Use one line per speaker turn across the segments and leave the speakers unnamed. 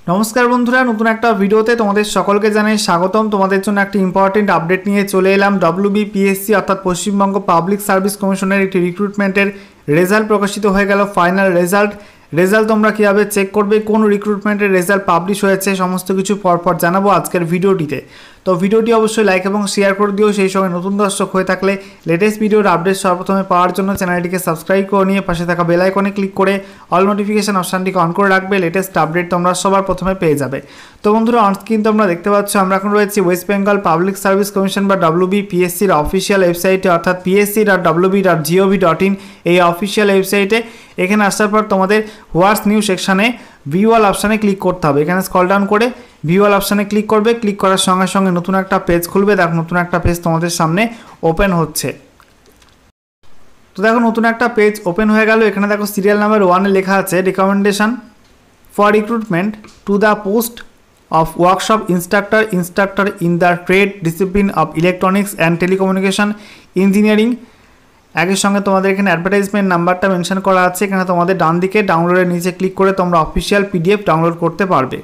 नमस्कार बंधुरा नतून एक भिडियोते तुम्हारे सकलके जानाई स्वागतम। तुम्हारे जोन्नो एक इम्पोर्टेंट अपडेट निये चले एलाम। WBPSC अर्थात पश्चिमबंग पब्लिक सार्विस कमिशनेर एक रिक्रुटमेंटेर रेजाल्ट प्रकाशित हो गेल। फाइनल रेजाल्ट तोमरा किभाबे चेक करबे, कोन रिक्रुटमेंटेर रेजाल्ट पाब्लिश हयेछे समस्त किछु परपर जानाबो आजकेर भिडियोटिते। तो भिडियोटी अवश्य लाइक और शेयर कर दिओ। सेई संगे नतून दर्शक हये थाकले लेटेस्ट भिडियोर अपडेट सर्वप्रथमे पाওয়ার জন্য চ্যানেলটিকে সাবস্ক্রাইব করে নিয়ে পাশে থাকা বেল আইকনে ক্লিক করে অল নোটিফিকেশন অপশনটিকে অন করে রাখবে। লেটেস্ট আপডেট তোমরা সবার প্রথমে পেয়ে যাবে। তো বন্ধুরা অন স্ক্রিন তোমরা দেখতে পাচ্ছ আমরা এখন রয়েছে West Bengal public service commission বা WBPSC এর অফিশিয়াল ওয়েবসাইটে অর্থাৎ psc.wb.gov.in এই অফিশিয়াল ওয়েবসাইটে। এখানে আসার পর তোমাদের হোয়াটস নিউ সেকশনে ভিউ অল অপশানে ক্লিক করতে হবে। এখানে স্ক্রল ডাউন করে ভিউ অল অপশানে ক্লিক করবে। ক্লিক করার সঙ্গে সঙ্গে নতুন একটা পেজ খুলবে। দেখো নতুন একটা পেজ তোমাদের সামনে ওপেন হচ্ছে। তো দেখো নতুন একটা পেজ ওপেন হয়ে গেল। এখানে দেখো সিরিয়াল নাম্বার 1 এ লেখা আছে recommendation for recruitment to the post of workshop instructor in the trade discipline of electronics and telecommunication engineering. একই সঙ্গে তোমাদের এখানে অ্যাডভার্টাইজমেন্ট নাম্বারটা মেনশন করা আছে। এখানে তোমাদের ডান দিকে ডাউনলোডের নিচে ক্লিক করে তোমরা অফিশিয়াল PDF ডাউনলোড করতে পারবে।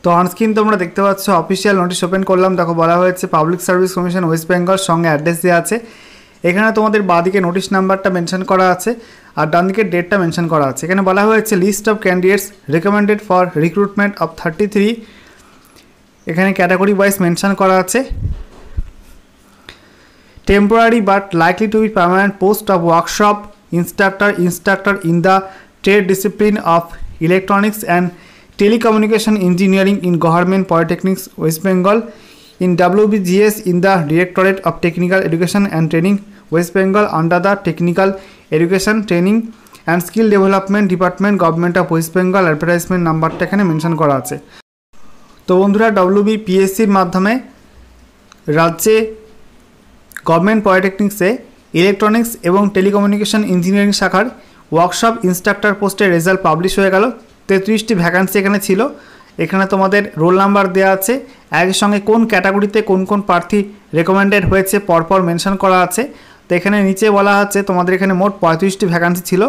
তো অনস্ক্রিন তোমরা দেখতে পাচ্ছ অফিশিয়াল নোটিশ ওপেন করলাম। দেখো বলা হয়েছে public service commission West Bengal, সঙ্গে অ্যাড্রেস দেওয়া আছে। এখানে তোমাদের বাঁদিকে নোটিশ নাম্বারটা মেনশন করা আছে আর ডান দিকে ডেটটা মেনশন করা আছে। এখানে বলা হয়েছে list of candidates recommended for recruitment of 33। এখানে ক্যাটাগরি ওয়াইজ মেনশন করা আছে। Temporary but likely to be permanent post of workshop instructor in the trade discipline of electronics and telecommunication engineering in government polytechnics west bengal, in WBGS in the directorate of technical education and training west bengal under the technical education training and skill development department government of west bengal। Advertisement নাম্বারটা এখানে mention করা আছে। তো বন্ধুরা WBPSC এর মাধ্যমে রাজ্যে government পলিটেকনিক্সে electronics এবং টেলিকমিউনিকেশন ইঞ্জিনিয়ারিং শাখার ওয়ার্কশপ ইনস্ট্রাক্টর পোস্টের রেজাল্ট পাবলিশ হয়ে গেল। 33টি ভ্যাকান্সি এখানে ছিল। এখানে তোমাদের রোল নাম্বার দেওয়া আছে, একই সঙ্গে কোন ক্যাটাগরিতে কোন কোন প্রার্থী রেকমেন্ডেড হয়েছে পরপর মেনশন করা আছে। তো এখানে নিচে বলা আছে তোমাদের এখানে মোট 35টি ভ্যাকান্সি ছিল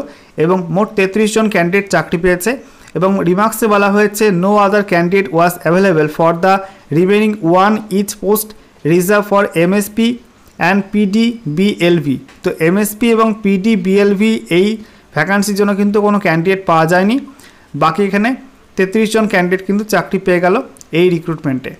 এবং মোট 33 জন ক্যান্ডিডেট চাকরি পেয়েছে। এবং রিমার্কসে বলা হয়েছে no other candidate was available for the remaining 1 each post reserve for MSP and PDBLV। তো MSP এবং PDBLV এই ভ্যাকান্সির জন্য কিন্তু কোনো ক্যান্ডিডেট পাওয়া যায়নি। বাকি এখানে 33 জন ক্যান্ডিডেট কিন্তু চাকরি পেয়ে গেল এই রিক্রুটমেন্টে।